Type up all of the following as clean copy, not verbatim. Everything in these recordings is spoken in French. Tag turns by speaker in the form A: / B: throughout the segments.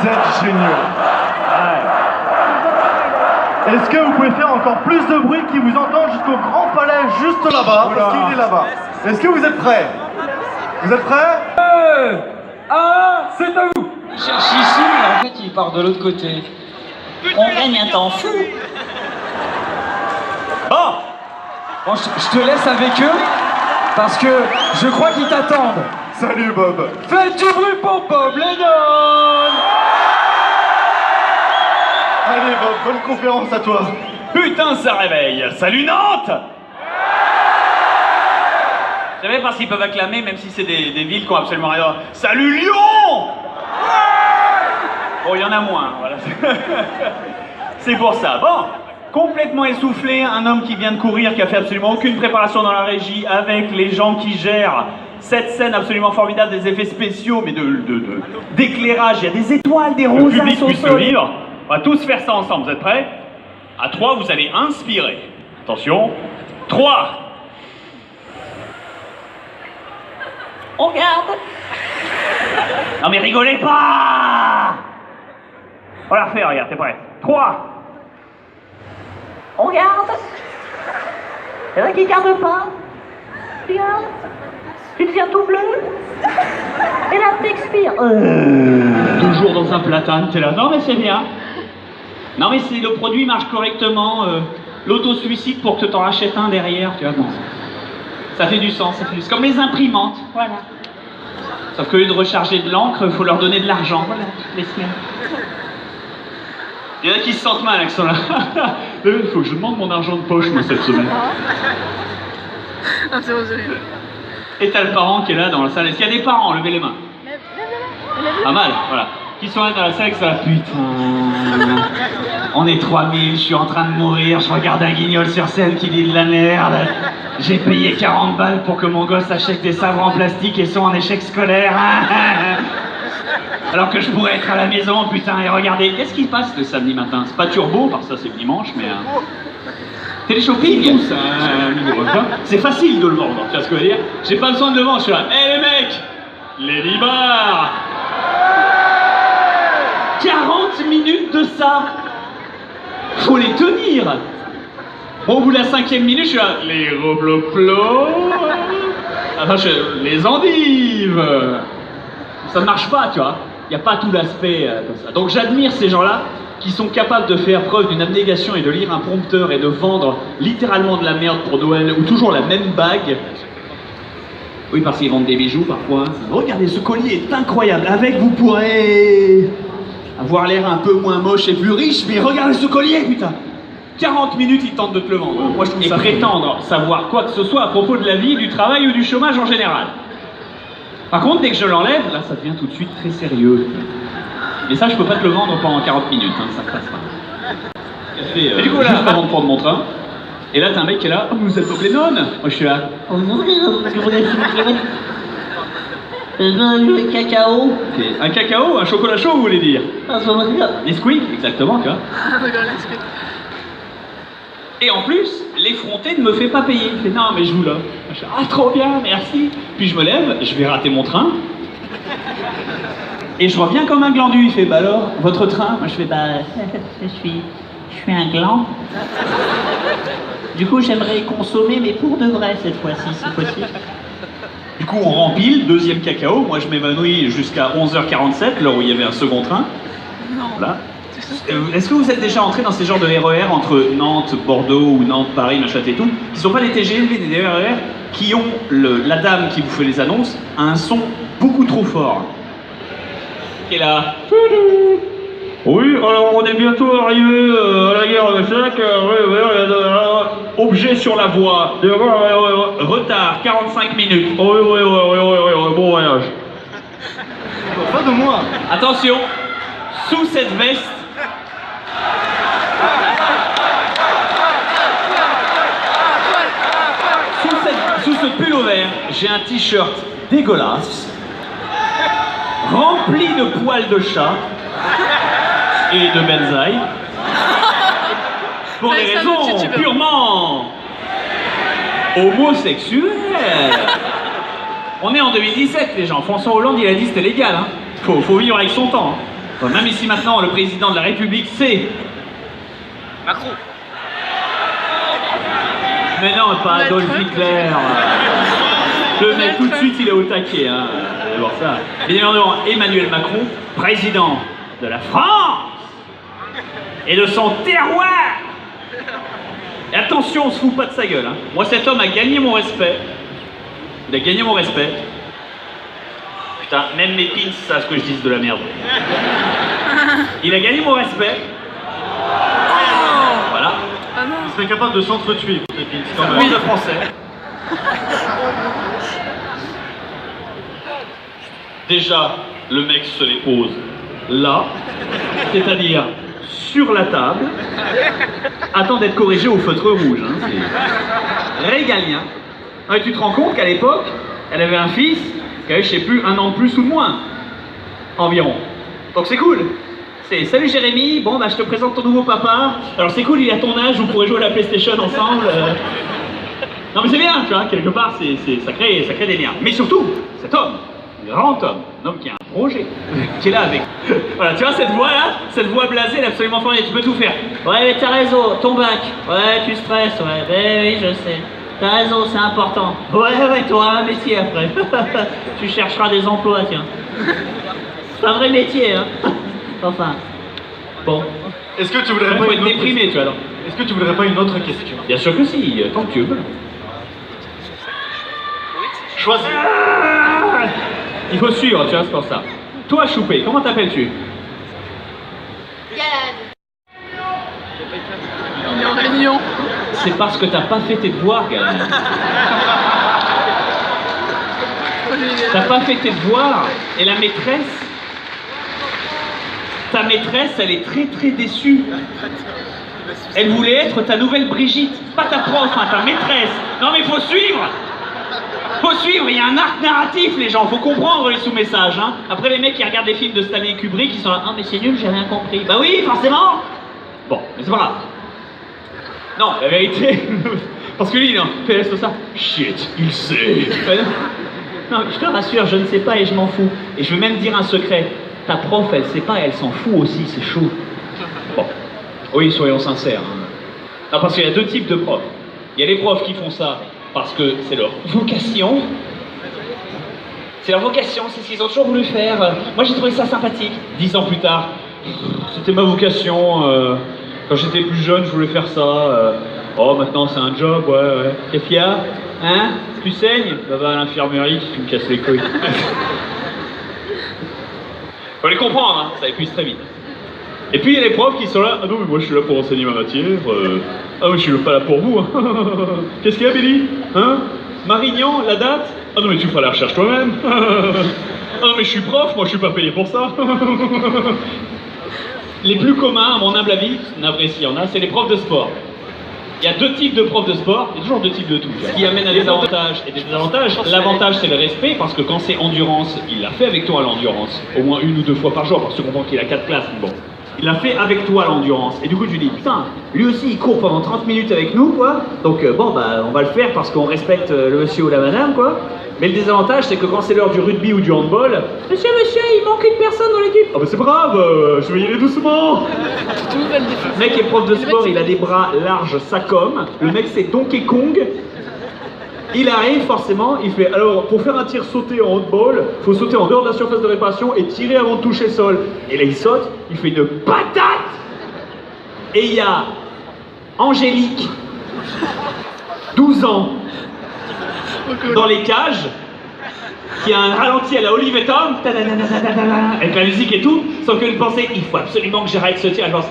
A: Vous êtes géniaux. Ouais. Est-ce que vous pouvez faire encore plus de bruit qui vous entend jusqu'au grand palais juste là-bas, parce qu'il est là-bas. Est-ce que vous êtes prêts? Vous êtes prêts?
B: 1, c'est à vous.
C: Il cherche ici, mais en fait il part de l'autre côté. On gagne un temps fou.
B: Bon, je te laisse avec eux, parce que je crois qu'ils t'attendent.
A: Salut Bob.
B: Faites du bruit pour Bob Lennon.
A: Allez Bob, bonne conférence à toi.
D: Putain, ça réveille. Salut Nantes. Vous savez, parce qu'ils peuvent acclamer, même si c'est des villes qui ont absolument rien. Salut Lyon. Bon, il y en a moins, voilà. C'est pour ça. Bon, complètement essoufflé, un homme qui vient de courir, qui a fait absolument aucune préparation dans la régie, avec les gens qui gèrent cette scène absolument formidable, des effets spéciaux, mais d'éclairage. Il y a des étoiles, des rosaces. Le public puisse le vivre. On va tous faire ça ensemble. Vous êtes prêts? À 3, vous allez inspirer. Attention. 3.
C: On regarde.
D: Non mais rigolez pas. On va la refaire, regarde, t'es prêt? 3.
C: On regarde. Il y en a qui gardent pas. Regarde. Tu deviens tout bleu. Et là, t'expires.
D: Toujours dans un platane, t'es là. Non mais c'est bien. Non mais c'est le produit marche correctement. L'auto-suicide pour que t'en rachètes un derrière, tu vois. Bon. Ça fait du sens, ça fait du sens. Comme les imprimantes, voilà. Sauf qu'au lieu de recharger de l'encre, il faut leur donner de l'argent. Voilà, les siens. Il y en a qui se sentent mal avec ça là. Il faut que je demande mon argent de poche, moi, cette semaine.
E: Ah, c'est horrible.
D: Et t'as le parent qui est là dans la salle. Est-ce qu'il y a des parents? Levez les mains. Pas mal, voilà. Qui sont là dans la salle avec ça. Putain. On est 3000, je suis en train de mourir, je regarde un guignol sur scène qui dit de la merde. J'ai payé 40 balles pour que mon gosse achète des sabres en plastique et soit en échec scolaire. Alors que je pourrais être à la maison, putain, et regardez, qu'est-ce qui passe le samedi matin? C'est pas turbo, parce que ça c'est le dimanche, mais... Télé-shopping, ça, c'est facile de le vendre, tu vois ce que je veux dire? J'ai pas besoin de le vendre, je suis là, hé les mecs, Lady Bar 40 minutes de ça. Faut les tenir. Bon, au bout de la 5e minute, je suis là, les robloplos, enfin, les endives. Ça ne marche pas, tu vois. Il n'y a pas tout l'aspect comme ça. Donc j'admire ces gens-là qui sont capables de faire preuve d'une abnégation et de lire un prompteur et de vendre littéralement de la merde pour Noël ou toujours la même bague. Oui, parce qu'ils vendent des bijoux parfois. Regardez, ce collier est incroyable. Avec, vous pourrez avoir l'air un peu moins moche et plus riche, mais regardez ce collier, putain. 40 minutes, ils tentent de te le vendre. Moi, je trouve ça prétendre savoir quoi que ce soit à propos de la vie, du travail ou du chômage en général. Par contre, dès que je l'enlève, là, ça devient tout de suite très sérieux. Et ça, je peux pas te le vendre pendant 40 minutes, hein, ça passe pas. Café, et du coup, là, juste avant de prendre mon train, et là, t'as un mec qui est là, oh, vous êtes Bob Lennon. Moi, je suis là.
C: Le cacao.
D: Okay. Un cacao, un chocolat chaud, vous voulez dire? Nesquik, exactement, tu vois. Et en plus, l'effronté ne me fait pas payer. Il fait non, mais je vous l'offre. Ah, trop bien, merci. Puis je me lève, je vais rater mon train. Et je reviens comme un glandu. Il fait bah alors, votre train? Moi je fais bah,
C: Je suis un gland. Du coup, j'aimerais consommer, mais pour de vrai cette fois-ci, si possible.
D: Du coup, on rempile, deuxième cacao. Moi je m'évanouis jusqu'à 11h47, l'heure où il y avait un second train. Voilà. Est-ce que vous êtes déjà entré dans ces genres de RER entre Nantes, Bordeaux ou Nantes, Paris, machin et tout, qui sont pas des TGV, des RER, qui ont la dame qui vous fait les annonces a un son beaucoup trop fort. Qui est là. Oui, alors on est bientôt arrivé à la gare de Sac. Objet sur la voie. Retard, 45 minutes. Oui, bon voyage.
A: Pas de moi.
D: Attention, sous cette veste. Sous ce pull au vert, j'ai un t-shirt dégueulasse, rempli de poils de chat et de benzaï, pour des raisons purement homosexuelles. On est en 2017, les gens. François Hollande, il a dit c'était légal. Hein. Faut vivre avec son temps. Hein. Enfin, même ici maintenant, le président de la République, c'est...
E: Macron.
D: Mais non, pas Adolf Hitler. Le mec, tout de suite, il est au taquet. Hein. Vous allez voir ça. Bien évidemment, Emmanuel Macron, président de la France et de son terroir. Et attention, on se fout pas de sa gueule. Hein. Moi, cet homme a gagné mon respect. Il a gagné mon respect. Putain, même mes pins savent ce que je dis de la merde. Il a gagné mon respect. Voilà.
E: Ah non.
A: Il serait capable de s'entretuer, pour Pépine, c'est quand même.
D: Oui, de français. Déjà, le mec se les pose là, c'est-à-dire sur la table, attend d'être corrigé au feutre rouge. Hein, c'est régalien. Ah, tu te rends compte qu'à l'époque, elle avait un fils qui avait, je sais plus, 1 an de plus ou de moins, environ. Donc c'est cool. C'est salut Jérémy, bon bah je te présente ton nouveau papa. Alors c'est cool, il a ton âge, vous pourrez jouer à la PlayStation ensemble. Non mais c'est bien, tu vois, quelque part, ça crée des liens. Mais surtout, cet homme, grand homme, un homme qui a un projet, qui est là avec... Voilà, tu vois cette voix là, cette voix blasée, elle est absolument formidable, tu peux tout faire. Ouais mais t'as raison, ton bac, ouais tu stresses, ouais, ben oui je sais. T'as raison, c'est important. Ouais, t'auras un métier après. Tu chercheras des emplois, tiens. C'est un vrai métier, hein. Enfin, bon.
A: Est-ce que tu voudrais pas
D: Faut
A: une
D: être
A: autre
D: déprimé, tu vois, alors.
A: Est-ce que tu voudrais pas une autre question?
D: Bien sûr que si, tant que tu veux.
A: Choisis.
D: Ah, il faut suivre, tu vois, c'est pour ça. Toi, Choupé, comment t'appelles-tu?
E: Il est en réunion.
D: C'est parce que t'as pas fait tes devoirs, Galad. T'as pas fait tes devoirs, et la maîtresse... Ta maîtresse, elle est très très déçue. Elle voulait être ta nouvelle Brigitte, pas ta prof, hein, ta maîtresse. Non mais faut suivre. Faut suivre, il y a un arc narratif les gens, faut comprendre les sous-messages. Hein. Après les mecs qui regardent des films de Stanley Kubrick, ils sont là, ah mais c'est nul, j'ai rien compris. Bah oui, forcément. Bon, mais c'est pas grave. Non, la vérité, parce que lui, non, fais ça. Shit, il sait. Non, je te rassure, je ne sais pas et je m'en fous. Et je veux même dire un secret. Ta prof, elle sait pas, elle s'en fout aussi, c'est chaud. Bon, oui, soyons sincères. Hein. Non, parce qu'il y a 2 types de profs. Il y a les profs qui font ça parce que c'est leur vocation. C'est leur vocation, c'est ce qu'ils ont toujours voulu faire. Moi, j'ai trouvé ça sympathique. 10 ans plus tard, c'était ma vocation. Quand j'étais plus jeune, je voulais faire ça. Oh, maintenant, c'est un job, ouais. Qu'est-ce qu'il y a? Hein? Tu saignes? Bah, va à l'infirmerie, tu me casses les couilles. Faut les comprendre, hein, ça épuise très vite. Et puis il y a les profs qui sont là, ah non mais moi je suis là pour enseigner ma matière, ah mais je suis pas là pour vous, hein. Qu'est-ce qu'il y a Billy? Hein? Marignan, la date? Ah non mais tu feras la recherche toi-même. Ah non mais je suis prof, moi je suis pas payé pour ça. Les plus communs, à mon humble avis, navré s'il y en a, c'est les profs de sport. Il y a 2 types de profs de sport, il y a toujours 2 types de tout. Ce qui amène à des avantages et des désavantages. L'avantage c'est le respect, parce que quand c'est endurance, il l'a fait avec toi l'endurance, au moins 1 ou 2 fois par jour, parce que tu comprends qu'il a 4 classes, mais bon. Il l'a fait avec toi l'endurance, et du coup tu dis, putain, lui aussi il court pendant 30 minutes avec nous, quoi, donc bon bah on va le faire parce qu'on respecte le monsieur ou la madame, quoi. Mais le désavantage c'est que quand c'est l'heure du rugby ou du handball, monsieur, il manque une personne dans l'équipe. Ah bah c'est pas grave, je vais y aller doucement. Le mec est prof de sport, il a des bras larges, ça comme. Le mec c'est Donkey Kong. Il arrive forcément, il fait, alors pour faire un tir sauté en handball, il faut sauter en dehors de la surface de réparation et tirer avant de toucher le sol. Et là il saute, il fait une patate. Et il y a Angélique, 12 ans, dans les cages, qui a un ralenti à la Olivier Tom, avec la musique et tout, sans qu'elle pensait, il faut absolument que j'arrête ce tir. Elle pense,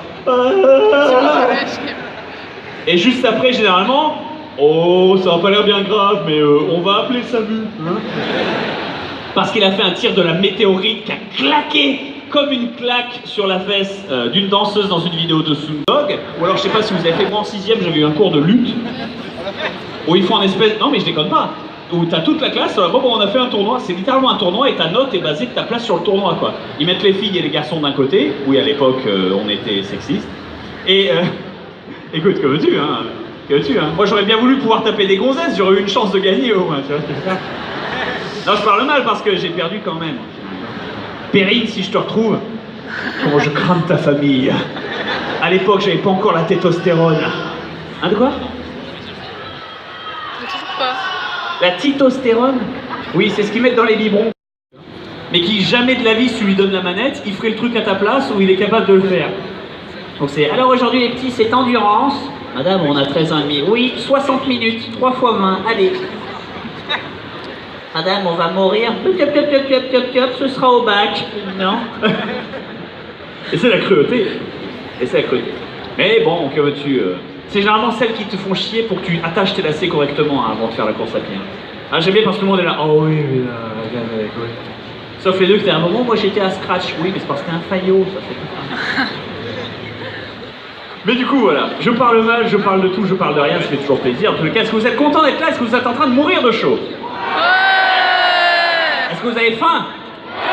D: et juste après, généralement, oh, ça va pas l'air bien grave, mais on va appeler SAMU. Hein, parce qu'il a fait un tir de la météorite qui a claqué comme une claque sur la fesse d'une danseuse dans une vidéo de Sundog. Ou alors, je sais pas si vous avez fait, moi en 6ème, j'avais eu un cours de lutte, où ils font un espèce... Non, mais je déconne pas. Où t'as toute la classe, bon, on a fait un tournoi, c'est littéralement un tournoi et ta note est basée de ta place sur le tournoi, quoi. Ils mettent les filles et les garçons d'un côté, oui, à l'époque, on était sexistes. Et, écoute, que veux-tu, hein? Moi j'aurais bien voulu pouvoir taper des gonzesses, j'aurais eu une chance de gagner au moins, tu vois. Non, je parle mal parce que j'ai perdu quand même. Perrine, si je te retrouve, Comment je crame ta famille. À l'époque, j'avais pas encore la tétostérone. Hein, de quoi?
E: Je trouve pas.
D: La titostérone? Oui, c'est ce qu'ils mettent dans les biberons. Mais qui jamais de la vie, si tu lui donnes la manette, il ferait le truc à ta place ou il est capable de le faire. Donc c'est, alors aujourd'hui les petits, c'est endurance. Madame, on a 13 ans et demi. Oui, 60 minutes, 3 fois 20, allez. Madame, on va mourir. Ce sera au bac. Non. Et c'est la cruauté. Et c'est la cruauté. Mais bon, que veux-tu c'est généralement celles qui te font chier pour que tu attaches tes lacets correctement avant de faire la course à pied. Ah, j'aime bien parce que tout le monde est là. Oh oui, mais là, regarde avec, oui. Sauf les deux qui étaient à un moment, moi j'étais à scratch. Oui, mais c'est parce que t'es un faillot, ça fait tout ça. Mais du coup, voilà, je parle mal, je parle de tout, je parle de rien, ça fait toujours plaisir. En tout cas, est-ce que vous êtes content d'être là? Est-ce que vous êtes en train de mourir de chaud?
E: Ouais.
D: Est-ce que vous avez faim?
E: Ouais.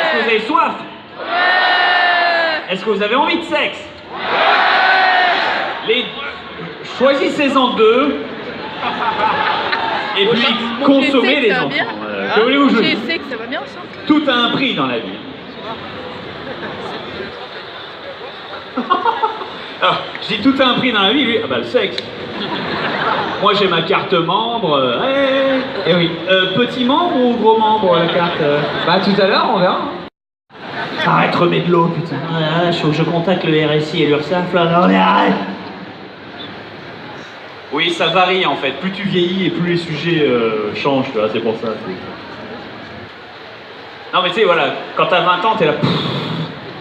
D: Est-ce que vous avez soif?
E: Ouais.
D: Est-ce que vous avez envie de sexe? Les... Choisissez-en deux. Et puis consommez les enfants. Que voulez-vous que je dise?
E: Je sais que ça va bien ça.
D: Tout a un prix dans la vie. Alors, je dis tout a un prix dans la vie, lui, ah bah le sexe. Moi j'ai ma carte membre,
B: Eh oui.
D: petit membre ou gros membre la carte
B: Bah tout à l'heure, on verra.
D: Arrête, remets de l'eau, putain. Ah, faut que je contacte le RSI et l'URSSAF là, non mais arrête. Oui, ça varie en fait, plus tu vieillis et plus les sujets changent, tu vois, c'est pour ça. Non mais tu sais, voilà, quand t'as 20 ans, t'es là...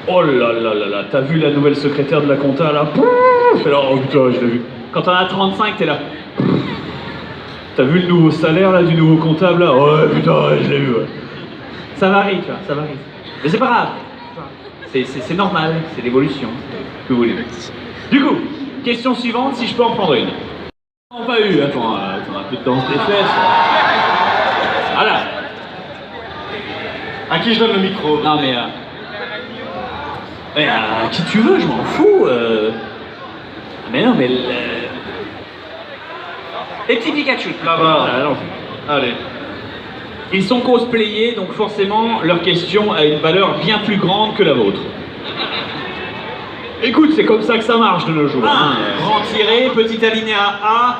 D: Oh là là là là, t'as vu la nouvelle secrétaire de la compta là? Et là, oh putain, je l'ai vu. Quand t'en as 35, t'es là. T'as vu le nouveau salaire là du nouveau comptable là? Ouais putain, je l'ai vu, ouais. Ça varie, tu vois, ça varie. Mais c'est pas grave. C'est normal, c'est l'évolution. Que vous voulez. Du coup, question suivante, si je peux en prendre une. Non, pas eu, attends, un peu de danse des fesses. Voilà.
A: À qui je donne le micro?
D: Non mais... à qui tu veux, je m'en fous. Mais non, mais... Les petits Pikachu.
A: Là-bas. Allez.
D: Ils sont cosplayés, donc forcément, leur question a une valeur bien plus grande que la vôtre. Écoute, c'est comme ça que ça marche de nos jours. Grand tiré, petit alinéa A.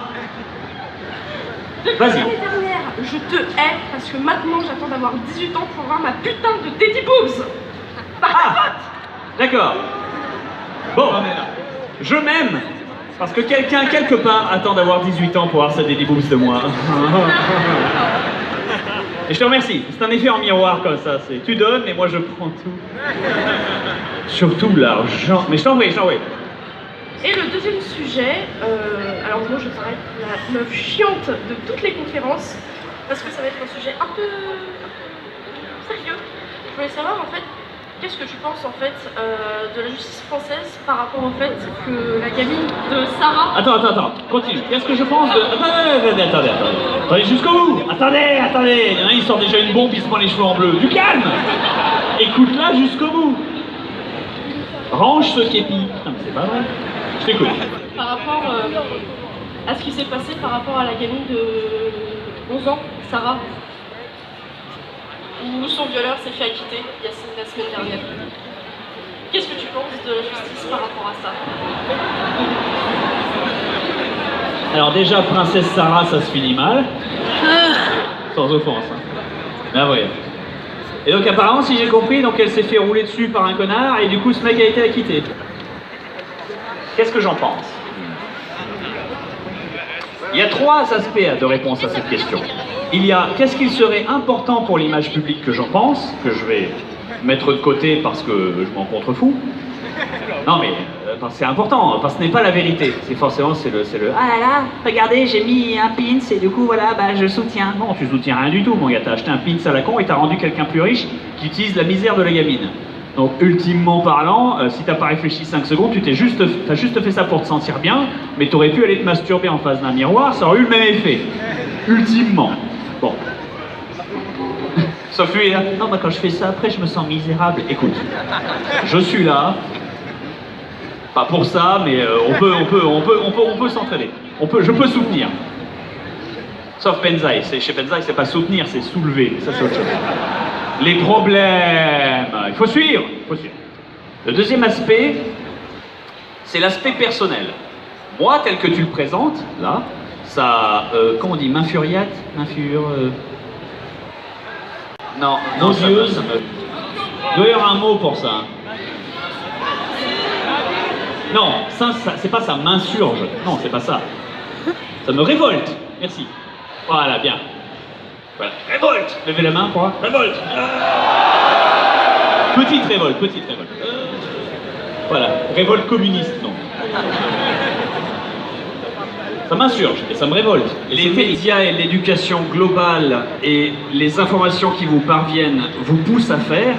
D: Vas-y.
F: L'année dernière, je te hais parce que maintenant j'attends d'avoir 18 ans pour voir ma putain de Teddy Boobs. Par ta faute.
D: D'accord. Bon, je m'aime. Parce que quelqu'un, quelque part, attend d'avoir 18 ans pour avoir sa Teddy Boobs de moi. Et je te remercie. C'est un effet en miroir comme ça. C'est tu donnes et moi je prends tout. Surtout l'argent. Mais je t'en prie, je t'en prie.
F: Et le deuxième sujet, alors moi je serai la meuf chiante de toutes les conférences parce que ça va être un sujet un peu sérieux. Je voulais savoir en fait, qu'est-ce que tu penses en fait de la justice française par rapport au fait que la gamine de Sarah...
D: Attends, continue. Qu'est-ce que je pense de... Attendez jusqu'au bout. Attendez. Il y en a, il sort déjà une bombe, il se prend les cheveux en bleu. Du calme. Écoute-la jusqu'au bout. Range ce képi. Putain, mais c'est pas vrai. Je t'écoute.
F: Par rapport à ce qui s'est passé par rapport à la gamine de 11 ans, Sarah, où son violeur s'est fait acquitter la semaine dernière. Qu'est-ce que tu penses de la justice par rapport à ça?
D: Alors déjà, princesse Sarah, ça se finit mal. Sans offense. Hein. Mais vrai. Et donc apparemment, si j'ai compris, donc elle s'est fait rouler dessus par un connard et du coup ce mec a été acquitté. Qu'est-ce que j'en pense? Il y a 3 aspects de réponse à cette question. Il y a qu'est-ce qu'il serait important pour l'image publique que j'en pense, que je vais mettre de côté parce que je m'en contrefous. Non mais c'est important, parce que ce n'est pas la vérité. C'est forcément c'est le ah là là, regardez, j'ai mis un pins et du coup voilà, bah je soutiens. Non, tu soutiens rien du tout mon gars, t'as acheté un pins à la con et t'as rendu quelqu'un plus riche qui utilise la misère de la gamine. Donc ultimement parlant, si t'as pas réfléchi 5 secondes, t'as juste fait ça pour te sentir bien, mais t'aurais pu aller te masturber en face d'un miroir, ça aurait eu le même effet. Ultimement. Bon. Sauf lui là. Non bah quand je fais ça après je me sens misérable. Écoute, je suis là. Pas pour ça, mais on peut s'entraider. Je peux soutenir. Sauf Benzaï. Chez Benzaï, c'est pas soutenir, c'est soulever. Ça c'est autre chose. les problèmes. Il faut suivre, Le deuxième aspect, c'est l'aspect personnel. Moi, tel que tu le présentes, là, ça, comment on dit, m'infuriate, Non, nausieuse. Il doit y avoir un mot pour ça. Non, ça c'est pas ça m'insurge. Non, c'est pas ça. Ça me révolte. Merci. Voilà, bien. Voilà. Révolte. Levez la main, quoi. Révolte. Petite révolte. Voilà. Révolte communiste, non. Ça m'insurge et ça me révolte. Les médias et l'éducation globale et les informations qui vous parviennent vous poussent à faire,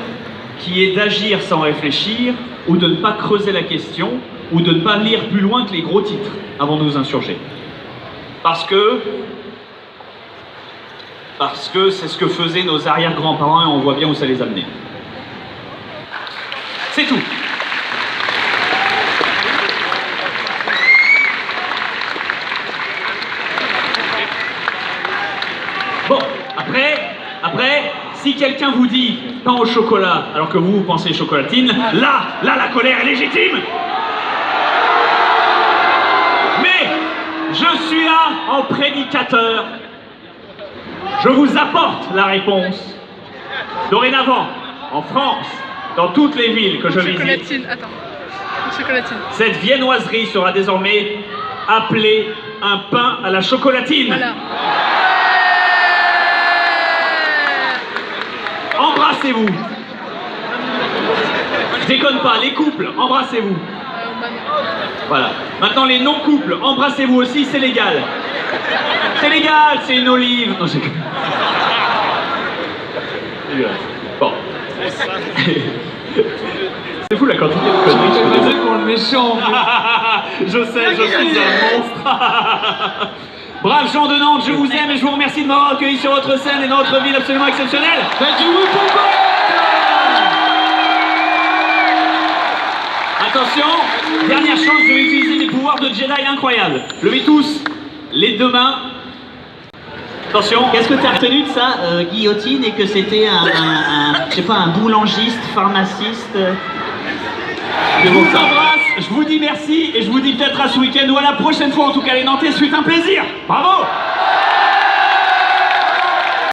D: qui est d'agir sans réfléchir, ou de ne pas creuser la question, ou de ne pas lire plus loin que les gros titres avant de vous insurger. Parce que c'est ce que faisaient nos arrière-grands-parents et on voit bien où ça les amenait. C'est tout. Bon, après, si quelqu'un vous dit pain au chocolat, alors que vous pensez chocolatine, là, la colère est légitime. Mais, je suis là en prédicateur. Je vous apporte la réponse. Dorénavant, en France, dans toutes les villes que je visite,
E: Chocolatine.
D: cette viennoiserie sera désormais appelée un pain à la chocolatine.
E: Voilà.
D: Embrassez-vous. Je déconne pas, les couples, embrassez-vous. Voilà. Maintenant, les non-couples, embrassez-vous aussi, c'est légal. C'est légal, c'est une olive. Non, c'est bon. C'est fou la quantité de conneries que je fais.
B: pour le méchant.
D: Je sais, je suis un monstre. Braves gens de Nantes, je vous aime et je vous remercie de m'avoir accueilli sur votre scène et dans votre ville absolument exceptionnelle.
B: Faites du bruit pour moi.
D: Attention, dernière chose, je vais utiliser mes pouvoirs de Jedi incroyables. Levez tous les deux mains. Attention.
C: Qu'est-ce que tu as retenu de ça, guillotine, et que c'était je sais pas, un boulangiste, pharmaciste
D: Je vous embrasse, je vous dis merci et je vous dis peut-être à ce week-end ou à la prochaine fois. En tout cas, les Nantais, c'est un plaisir. Bravo.